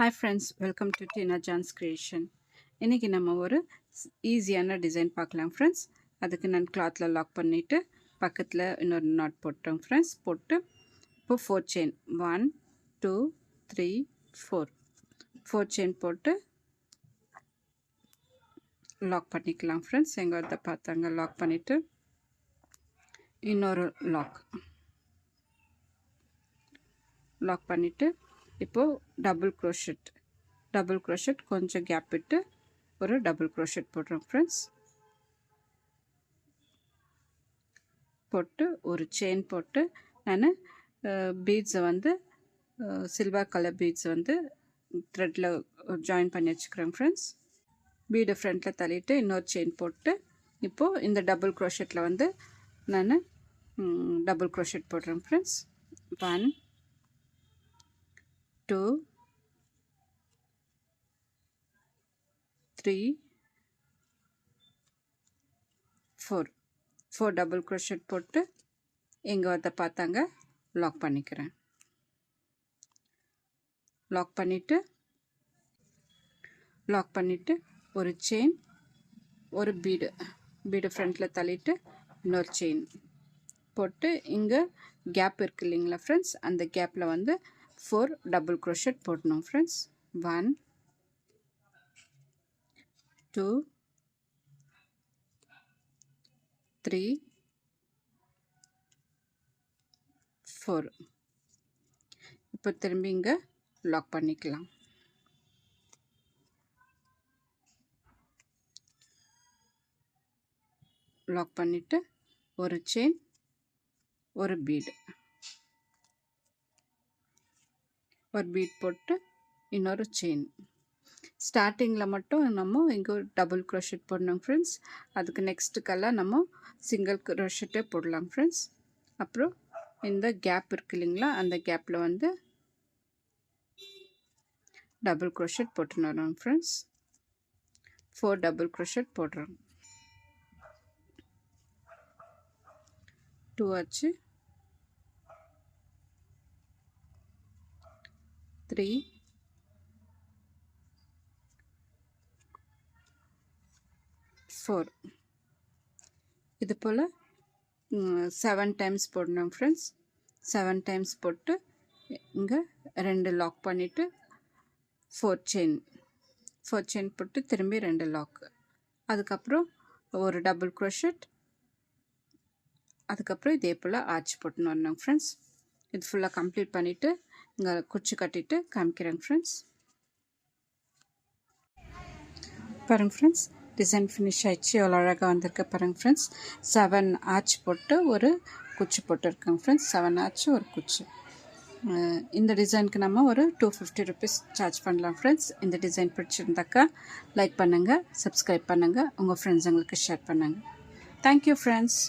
Hi friends, welcome to Tina John's creation. இன்றைக்கி நம்ம ஒரு ஈஸியான டிசைன் பார்க்கலாம் ஃப்ரெண்ட்ஸ். அதுக்கு நான் கிளாத்தில் லாக் பண்ணிவிட்டு பக்கத்தில் இன்னொரு நாட் போட்டோம் ஃப்ரெண்ட்ஸ். போட்டு இப்போ 4 செயின் 1 2 3 4 செயின் போட்டு லாக் பண்ணிக்கலாம் ஃப்ரெண்ட்ஸ். எங்கே பார்த்தாங்க லாக் பண்ணிவிட்டு இன்னொரு லாக் பண்ணிவிட்டு இப்போது டபுள் க்ரோஷெட் கொஞ்சம் கேப் விட்டு ஒரு டபுள் க்ரோஷெட் போடுறோம் ஃப்ரெண்ட்ஸ். போட்டு ஒரு செயின் போட்டு நான் பீட்ஸை வந்து சில்வர் கலர் பீட்ஸை வந்து த்ரெட்டில் ஜாயின் பண்ணி வச்சுக்கிறேன் ஃப்ரெண்ட்ஸ். பீடை ஃப்ரண்ட்டில் தள்ளிட்டு இன்னொரு செயின் போட்டு இப்போது இந்த டபுள் க்ரோஷெட்டில் வந்து நான் டபுள் க்ரோஷெட் போடுறேன் ஃப்ரெண்ட்ஸ். 1 2 3 4 டபுள் க்ரோஷெட் போட்டு எங்கே பார்த்தாங்க லாக் பண்ணிக்கிறேன். லாக் பண்ணிவிட்டு ஒரு செயின் ஒரு பீடு ஃப்ரண்ட்டில் தள்ளிட்டு இன்னொரு செயின் போட்டு இங்கே கேப் இருக்குது இல்லைங்களா ஃப்ரெண்ட்ஸ், அந்த கேப்பில் வந்து 4 டபுள் க்ரோஷெட் போடணும் ஃப்ரெண்ட்ஸ். 1 2 3 4. இப்போ திரும்பி இங்கே லாக் பண்ணிக்கலாம். லாக் பண்ணிவிட்டு ஒரு செயின் ஒரு பீட் போட்டு இன்னொரு செயின். ஸ்டார்டிங்கில் மட்டும் நம்ம இங்கே ஒரு டபுள் க்ரோஷெட் போடணும் ஃப்ரெண்ட்ஸ். அதுக்கு நெக்ஸ்ட்டுக்கெல்லாம் நம்ம சிங்கிள் க்ரோஷெட்டே போடலாம் ஃப்ரெண்ட்ஸ். அப்புறம் இந்த கேப் இருக்கு இல்லைங்களா, அந்த கேப்பில் வந்து டபுள் க்ரோஷெட் போட்டுன்னு வரோம் ஃப்ரெண்ட்ஸ். 4 டபுள் க்ரோஷெட் போடுறோம். 2 ஆச்சு, 3 4. இது போல் 7 டைம்ஸ் போடணும் ஃப்ரெண்ட்ஸ். 7 டைம்ஸ் போட்டு இங்கே 2 லாக் பண்ணிவிட்டு 4 செயின் போட்டு திரும்பி 2 லாக், அதுக்கப்புறம் ஒரு டபுள் க்ரோஷெட், அதுக்கப்புறம் இதே போல் ஆர்ச் போட்டுன்னு வரணும் ஃப்ரெண்ட்ஸ். இது ஃபுல்லாக கம்ப்ளீட் பண்ணிவிட்டு இங்கே குச்சி கட்டிட்டு காமிக்கிறேன் ஃப்ரெண்ட்ஸ். பாருங்கள் ஃப்ரெண்ட்ஸ், டிசைன் ஃபினிஷ் ஆகிடுச்சு. எவ்வளோ அழகாக வந்திருக்கு பாருங்கள் ஃப்ரெண்ட்ஸ். 7 ஆர்ச் போட்டு ஒரு குச்சி போட்டுருக்கேங்க ஃப்ரெண்ட்ஸ். 7 ஆர்ச் ஒரு குச்சி. இந்த டிசைனுக்கு நம்ம ஒரு 250 ருபீஸ் சார்ஜ் பண்ணலாம் ஃப்ரெண்ட்ஸ். இந்த டிசைன் பிடிச்சிருந்தாக்கா லைக் பண்ணுங்கள், சப்ஸ்கிரைப் பண்ணுங்கள், உங்கள் ஃப்ரெண்ட்ஸுங்களுக்கு ஷேர் பண்ணுங்கள். Thank you friends.